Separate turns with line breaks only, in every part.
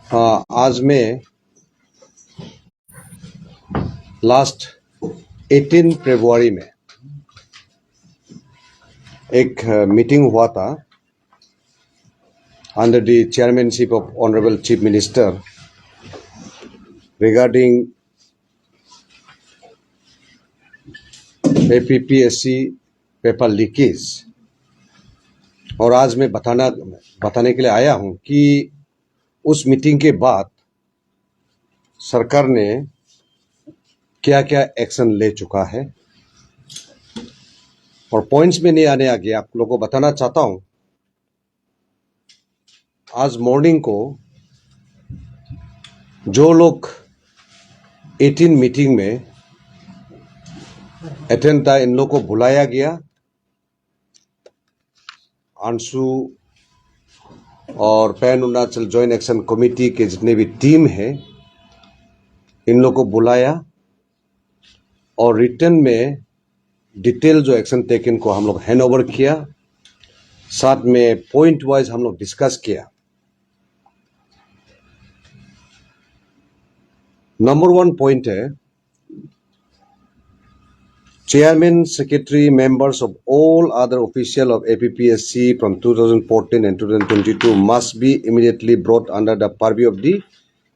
आज मैं लास्ट 18 फरवरी में एक मीटिंग हुआ था under the chairmanship of honourable chief minister regarding APPSC paper leakage. और आज मैं बताने के लिए आया हूं कि उस मीटिंग के बाद सरकार ने क्या क्या एक्शन ले चुका है। और पॉइंट्स में नहीं आने आगे आप लोगों को बताना चाहता हूं। आज मॉर्निंग को जो लोग 18 मीटिंग में अटेंड था, इन लोगों को बुलाया गया। अंशु और pan Arunachal joint action committee के जितने भी टीम है, इन लोगों को बुलाया और रिटर्न में डिटेल जो एक्शन टेकन को हम लोग हैंड ओवर किया। साथ में पॉइंट वाइज हम लोग डिस्कस किया। नंबर 1 पॉइंट है, Chairman, Secretary, members of all other officials of APPSC from 2014 and 2022 must be immediately brought under the purview of the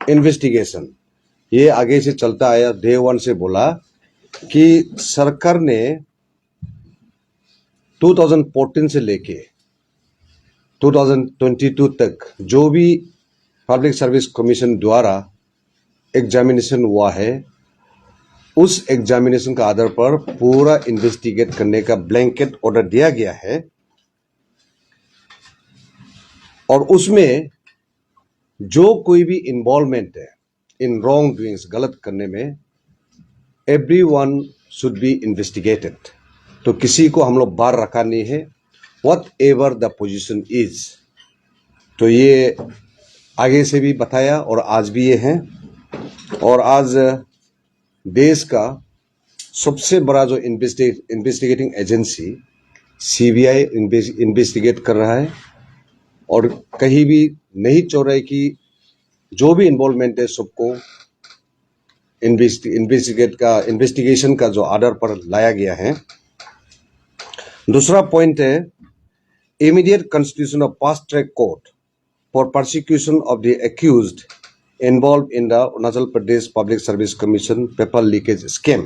investigation। ये आगे से चलता आया, डे 1 से बोला कि सरकार ने 2014 से लेके 2022 तक जो भी पब्लिक सर्विस कमीशन द्वारा एग्जामिनेशन हुआ है, उस एग्जामिनेशन का आधार पर पूरा इन्वेस्टिगेट करने का ब्लैंकेट ऑर्डर दिया गया है। और उसमें जो कोई भी इन्वॉल्वमेंट है इन रॉन्ग डूइंग्स, गलत करने में, एवरीवन शुड बी इन्वेस्टिगेटेड। तो किसी को हम लोग बाहर रखा नहीं है, what ever the position is. तो ये आगे से भी बताया और आज भी ये है। और आज देश का सबसे बड़ा जो इन्वेस्टिगेटिंग एजेंसी सीबीआई इन्वेस्टिगेट कर रहा है और कहीं भी नहीं चाह रहा है कि जो भी इन्वॉल्वमेंट है सबको इन्वेस्टिगेशन का जो आर्डर पर लाया गया है। दूसरा पॉइंट है, immediate constitution of fast track court for prosecution of the accused involved in the Arunachal Pradesh Public Service Commission paper leakage scam.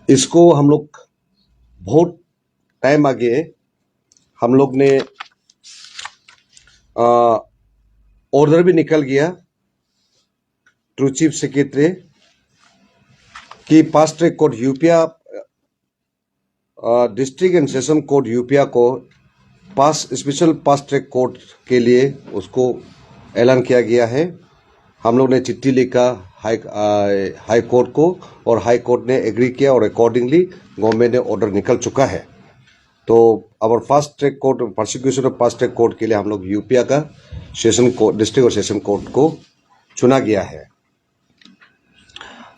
इसको हम लोग बहुत टाइम आगे हम लोग ने ऑर्डर भी निकल गया थ्रू चीफ सेक्रेटरी कि fast track court Yupia district and session court Yupia को स्पेशल फास्ट ट्रैक कोर्ट के लिए उसको ऐलान किया गया है। हम लोग ने चिट्ठी लिखा हाई कोर्ट को और हाई कोर्ट ने एग्री किया और अकॉर्डिंगली गवर्नमेंट ने ऑर्डर निकल चुका है। तो अब fast track court prosecution of fast track court के लिए हम लोग यूपीआ का सेशन कोर्ट, डिस्ट्रिक्ट और सेशन कोर्ट को चुना गया है।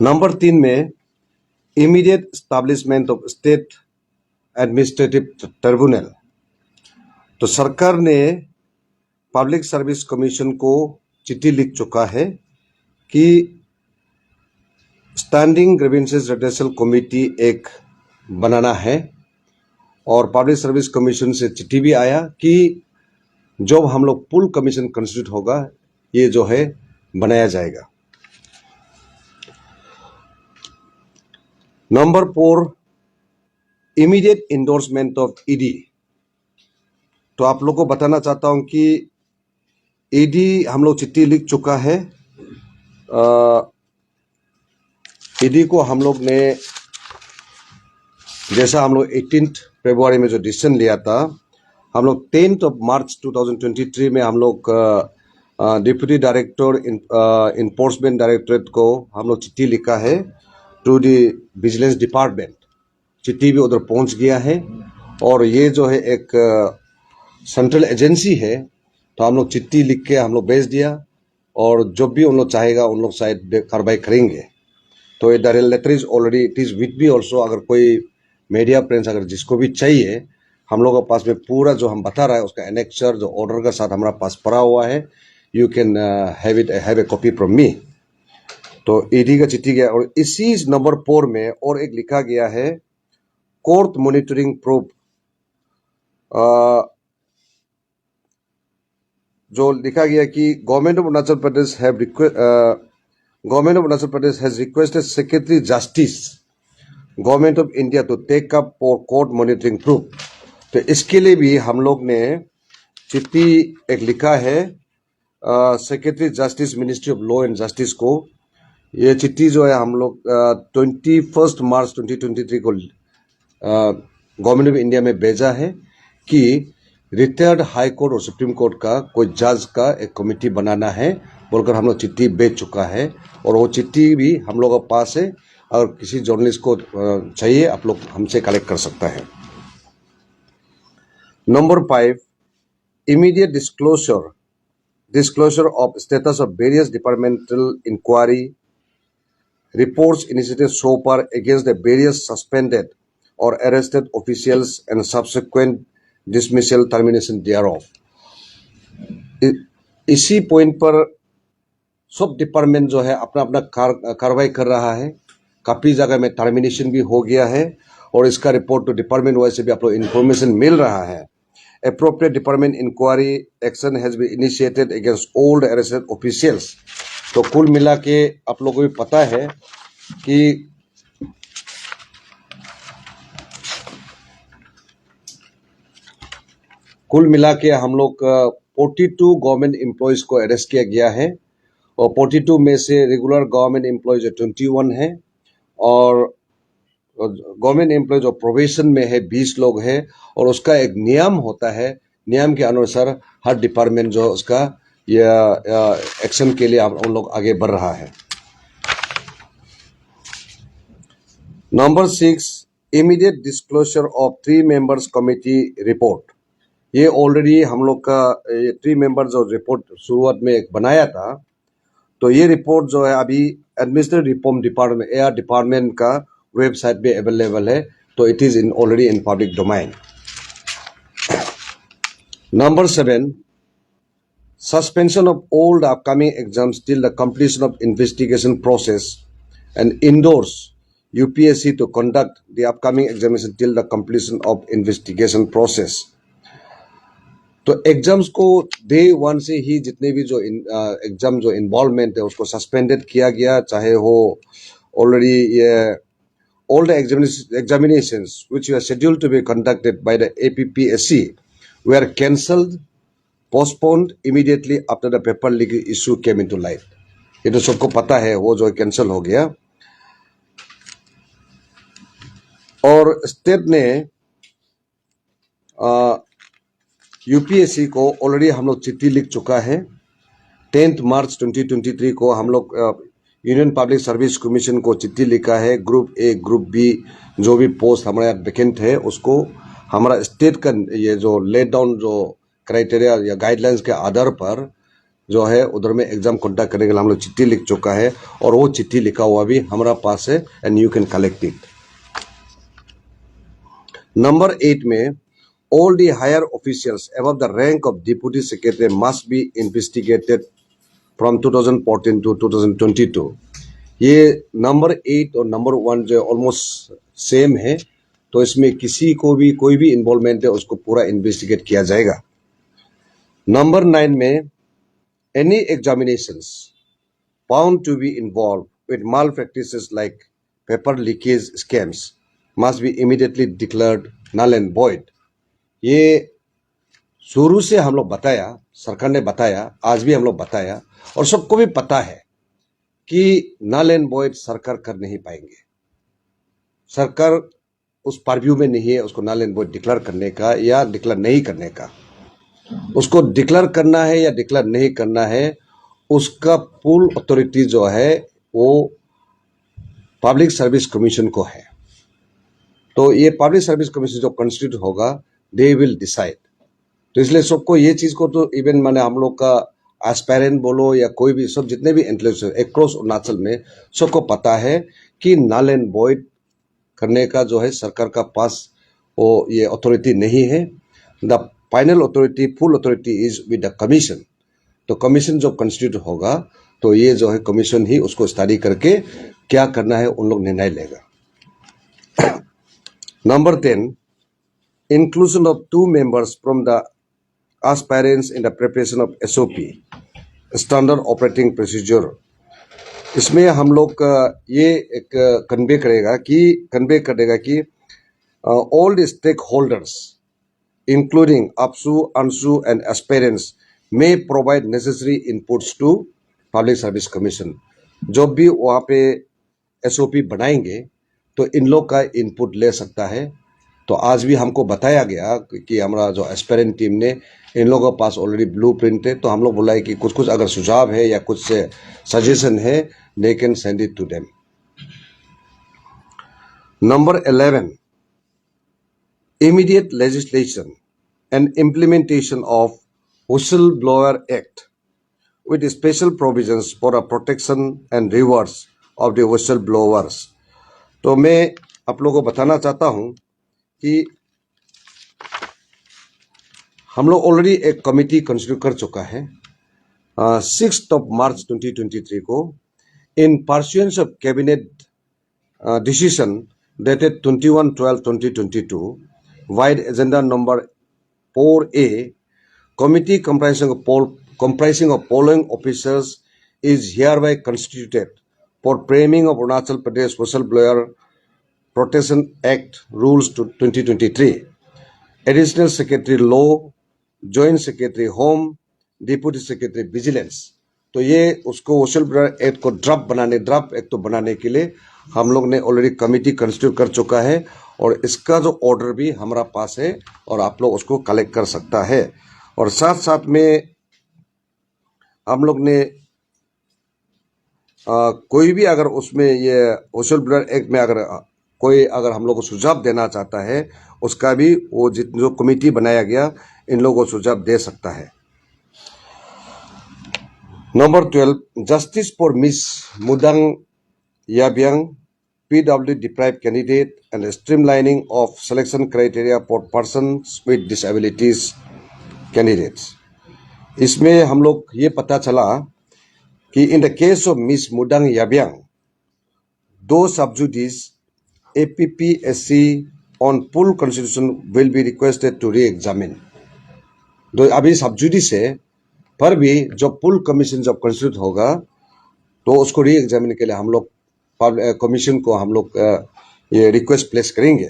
नंबर 3 में, immediate establishment of state administrative tribunal. तो सरकार ने पब्लिक सर्विस कमीशन को चिट्ठी लिख चुका है कि स्टैंडिंग ग्रीवेंसेस रिड्रेसल कमेटी एक बनाना है। और पब्लिक सर्विस कमीशन से चिट्ठी भी आया कि जब हम लोग फुल कमीशन कंस्टिट्यूट होगा, ये जो है बनाया जाएगा। Number 4, immediate endorsement of ED. तो आप लोग को बताना चाहता हूं कि ईडी हम लोग चिट्ठी लिख चुका है। ईडी को हम लोग ने, जैसा हम लोग 18 फरवरी में जो डिसीजन लिया था, हम लोग 10 मार्च 2023 में हम लोग डिप्यूटी डायरेक्टर इन्फोर्समेंट डायरेक्टरेट को हम लोग चिट्ठी लिखा है टू दी विजिलेंस डिपार्टमेंट। चिट्ठी भी उधर पहुंच गया है और ये जो है एक सेंट्रल एजेंसी है, तो हम लोग चिट्ठी लिख के हम लोग भेज दिया और जब भी उन लोग चाहेगा उन लोग शायद कार्रवाई करेंगे। तो ये letter is already, it is with me also. अगर कोई मीडिया फ्रेंड्स अगर जिसको भी चाहिए, हम लोगों के पास में पूरा जो हम बता रहा है उसका एनेक्चर जो ऑर्डर के साथ हमारा पास पड़ा हुआ है। you can have a copy from me. तो ईडी का चिट्ठी गया और इसी नंबर 4 में और एक लिखा गया है कोर्ट मॉनिटरिंग प्रूफ, जो लिखा गया कि government of Arunachal Pradesh has requested secretary justice government of India to take up for court monitoring proof. तो इसके लिए भी हम लोग ने चिट्ठी एक लिखा है secretary justice ministry of law and justice को। ये चिट्ठी जो है हम लोग 21 मार्च 2023 को गवर्नमेंट ऑफ इंडिया में भेजा है कि रिटायर्ड हाई कोर्ट और सुप्रीम कोर्ट का कोई जज का एक कमेटी बनाना है बोलकर हम लोग चिट्ठी भेज चुका है। और वो चिट्ठी भी हम लोगों के पास है, और किसी जर्नलिस्ट को चाहिए आप लोग हमसे कलेक्ट कर सकता है। Number 5, immediate disclosure of status of various departmental inquiry reports initiated so far against the various suspended or arrested officials and subsequent dismissal termination thereof। इसी पॉइंट पर सब डिपार्टमेंट जो है अपना अपना कार्रवाई कर रहा है। काफी जगह में टर्मिनेशन भी हो गया है और इसका रिपोर्ट तो डिपार्टमेंट वाइज से भी आप लोग इन्फॉर्मेशन मिल रहा है। Appropriate department inquiry action has been initiated against all the arrested officials। तो कुल मिला के आप लोगों को भी पता है कि कुल मिला के हम लोग 42 गवर्नमेंट एम्प्लॉयज को अरेस्ट किया गया है और 42 में से रेगुलर गवर्नमेंट एम्प्लॉयज 21 है और गवर्नमेंट एम्प्लॉयज जो प्रोबेशन में है 20 लोग हैं। और उसका एक नियम होता है, नियम के अनुसार हर डिपार्टमेंट जो उसका एक्शन के लिए उन लोग आगे बढ़ रहा है। Number 6, immediate disclosure of 3 members committee report. ये ऑलरेडी हम लोग का 3 मेंबर जो रिपोर्ट शुरुआत में एक बनाया था, तो ये रिपोर्ट जो है अभी administrative reform department AR department का वेबसाइट पे अवेलेबल है, तो it is already in public domain. Number 7, suspension of all the upcoming exams till the completion of investigation process and endorse UPSC to conduct the upcoming examination till the completion of investigation process। तो exams को day 1 से ही जितने भी जो exam जो involvement है उसको suspended किया गया, चाहे वो already all the examinations which were scheduled to be conducted by the APPSC were cancelled, postponed immediately after the paper leak issue came into light। ये तो सबको पता है, वो जो कैंसिल हो गया। और स्टेट ने यूपीएससी को ऑलरेडी हम लोग चिट्ठी लिख चुका है। 10 मार्च 2023 को हम लोग यूनियन पब्लिक सर्विस कमीशन को चिट्ठी लिखा है। ग्रुप ए ग्रुप बी जो भी पोस्ट हमारे यहाँ वैकेंट है उसको हमारा स्टेट का ये जो लेट डाउन जो क्राइटेरिया या गाइडलाइंस के आधार पर जो है उधर में एग्जाम कंडक्ट करने के लिए हम लोग चिट्ठी लिख चुका है और वो चिट्ठी लिखा हुआ भी हमारा पास है and you can collect it. Number 8 में all the higher officials above the rank of deputy secretary must be investigated from 2014 to 2022। ये नंबर 8 और नंबर 1 जो ऑलमोस्ट सेम है, तो इसमें किसी को भी कोई भी इन्वॉल्वमेंट है उसको पूरा इन्वेस्टिगेट किया जाएगा। नंबर 9 में any examinations found to be involved with malpractices like paper leakage scams must be immediately declared null and void। ये शुरू से हम लोग बताया, सरकार ने बताया, आज भी हम लोग बताया और सबको भी पता है कि नल एंड वॉइड सरकार कर नहीं पाएंगे। सरकार उस परव्यू में नहीं है उसको नल एंड वॉइड डिक्लेयर करने का या डिक्लेयर नहीं करने का। उसको डिक्लेयर करना है या डिक्लेयर नहीं करना है उसका फुल अथॉरिटी जो है वो पब्लिक सर्विस कमीशन को है। तो ये पब्लिक सर्विस कमीशन जो कॉन्स्टिट्यूट होगा दे विल डिसाइड। तो इसलिए सबको ये चीज को तो इवन माने हम लोग का एस्पायरेंट बोलो या कोई भी सब जितने भी इंटेलेक्चुअल अक्रॉस अरुणाचल में सबको पता है कि नल एंड वॉइड करने का जो है सरकार का पास वो ये अथॉरिटी नहीं है। The final authority full authority is with the commission. तो कमीशन जब कंस्टिट्यूट होगा तो ये जो है कमीशन ही उसको स्टडी करके क्या करना है उन लोग निर्णय लेगा। Number 10, inclusion of 2 members from the aspirants in the preparation of SOP, standard operating procedure। इसमें हम लोग ये एक कन्वे करेगा कि all the stakeholders including APSU, ANSU and aspirants may provide necessary inputs to Public Service Commission। जब भी वहाँ पे SOP बनाएंगे तो इन लोग का इनपुट ले सकता है। तो आज भी हमको बताया गया कि हमारा जो एस्पिरेंट टीम ने इन लोगों के पास ऑलरेडी ब्लूप्रिंट है, तो हम लोग बोला है कि कुछ अगर सुझाव है या कुछ सजेशन है they can send it to them. Number 11, immediate legislation and implementation of Whistleblower Act with special provisions for a protection and rewards of the whistleblowers। तो मैं आप लोगों को बताना चाहता हूं कि हम लोग ऑलरेडी एक कमिटी कंस्टिट्यूट कर चुका है 6 मार्च 2023 को in pursuance of cabinet decision dated 21/12/2022 wide agenda number 4A, committee comprising of following officers is hereby constituted for framing of Arunachal Pradesh Whistleblower Protection Act rules to 2023। Additional Secretary Law, Joint Secretary Home, Deputy Secretary Vigilance। तो ये उसको व्हिस्टलब्लोअर act को draft act तो बनाने के लिए हम लोग ने ऑलरेडी कमिटी कंस्टिट्यूट कर चुका है और इसका जो ऑर्डर भी हमारा पास है और आप लोग उसको कलेक्ट कर सकता है। और साथ साथ में हम लोग ने कोई भी अगर उसमें ये व्हिस्टलब्लोअर एक्ट में अगर हम लोग को सुझाव देना चाहता है उसका भी वो जो कमिटी बनाया गया इन लोगों को सुझाव दे सकता है। Number 12, justice for miss Mudang Yabiang PW deprived candidate and streamlining of selection criteria for persons with disabilities candidates। इसमें हम लोग ये पता चला कि in the case of miss Mudang Yabiang 2 subjudice APPSC on full constitution will be requested to re-examine। तो अभी sub judice है पर भी जब फुल कमीशन जब कंस्टिट्यूट होगा तो उसको री एग्जामिन के लिए हम लोग कमीशन को हम लोग ये रिक्वेस्ट प्लेस करेंगे।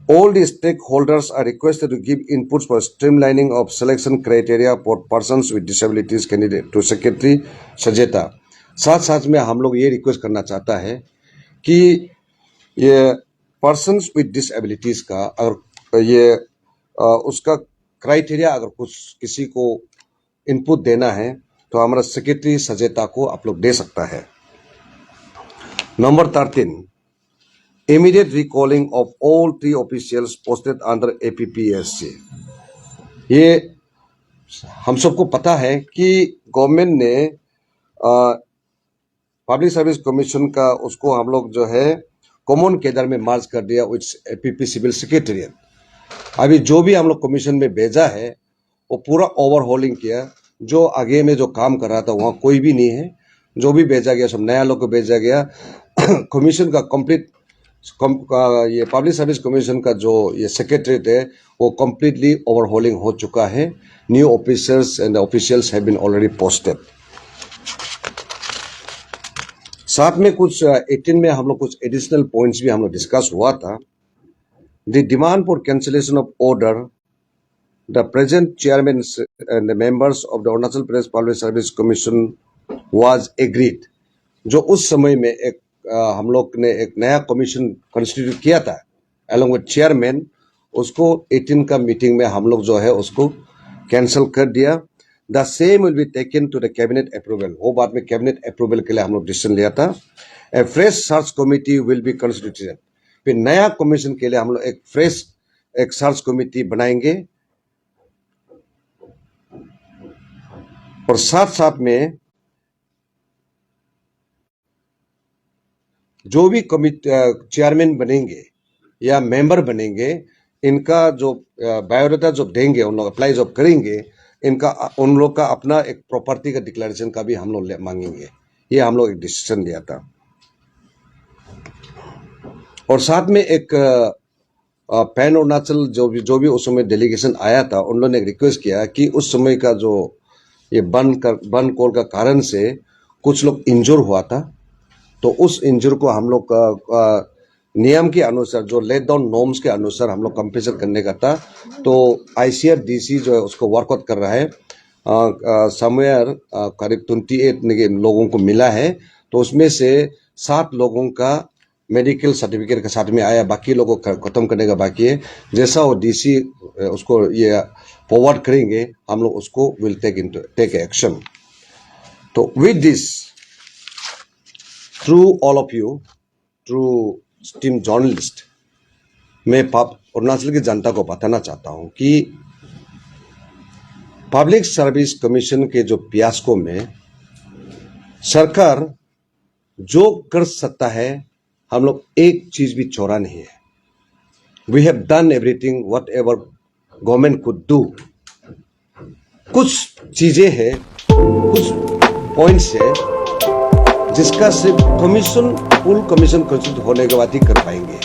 All the stakeholders are requested to give inputs for streamlining of selection criteria for persons with disabilities candidate to Secretary सजेता। साथ में हम लोग ये रिक्वेस्ट करना चाहता है कि ये persons with disabilities का अगर ये उसका क्राइटेरिया अगर कुछ किसी को इनपुट देना है तो हमारा सेक्रेटरी सजेता को आप लोग दे सकता है। Number 13, immediate recalling of all 3 officials posted under APPSC। ये हम सबको पता है कि गवर्नमेंट ने पब्लिक सर्विस कमीशन का उसको हम लोग जो है कॉमन केडर में मार्च कर दिया विथ APP सिविल सेक्रेटेरिएट। अभी जो भी हम लोग कमीशन में भेजा है वो पूरा ओवरहोलिंग किया। जो आगे में जो काम कर रहा था वहाँ कोई भी नहीं है, जो भी भेजा गया सब नया लोग को भेजा गया। कमीशन का कंप्लीट ये पब्लिक सर्विस कमीशन का जो ये सेक्रेटरीट है वो कंप्लीटली ओवरहोलिंग हो चुका है। New officers and officials have been already posted. साथ में कुछ 18 में हम लोग कुछ एडिशनल पॉइंट्स भी हम लोग डिस्कस हुआ था। The demand for cancellation of order, the present chairman and the members of the Arunachal Pradesh Public Service Commission was agreed। जो उस समय में एक हम लोग ने एक नया कमीशन कंस्टिट्यूट किया था along with chairman, उसको 18 का मीटिंग में हम लोग जो है उसको कैंसिल कर दिया। The same will be taken to the cabinet approval। वो बाद में कैबिनेट अप्रूवल के लिए हम लोग डिसीजन लिया था। A fresh search committee will be constituted। फिर नया कमीशन के लिए हम लोग एक फ्रेश एक सर्च कमेटी बनाएंगे और साथ में जो भी चेयरमैन बनेंगे या मेंबर बनेंगे इनका जो बायोडाटा जब देंगे उन लोग अप्लाई जब करेंगे इनका उन लोग का अपना एक प्रॉपर्टी का डिक्लेरेशन का भी हम लोग मांगेंगे। ये हम लोग एक डिसीजन लिया था। और साथ में एक पैन अरुणाचल जो भी उस समय डेलीगेशन आया था, उन लोगों ने एक रिक्वेस्ट किया कि उस समय का जो ये बन कोल का कारण से कुछ लोग इंजर हुआ था, तो उस इंजर को हम लोग का नियम के अनुसार, जो लेट डाउन नॉर्म्स के अनुसार हम लोग कंपेंसेट करने का था। तो ICRDC जो है उसको वर्कआउट कर रहा है। समवेयर करीब 28 लोगों को मिला है, तो उसमें से 7 लोगों का मेडिकल सर्टिफिकेट के साथ में आया, बाकी लोगों को खत्म करने का बाकी है। जैसा वो DC उसको ये फॉरवर्ड करेंगे, हम लोग उसको विल टेक एक्शन। तो with this, through all of you, through team journalist, मैं अरुणाचल की जनता को बताना चाहता हूं कि पब्लिक सर्विस कमीशन के जो फियास्को में सरकार जो कर सकता है, हम लोग एक चीज भी छोड़ा नहीं है। We have done everything whatever government could do. कुछ चीजें हैं, कुछ पॉइंट्स है जिसका सिर्फ कमीशन, फुल कमीशन कंस्टिट्यूट होने के बाद ही कर पाएंगे।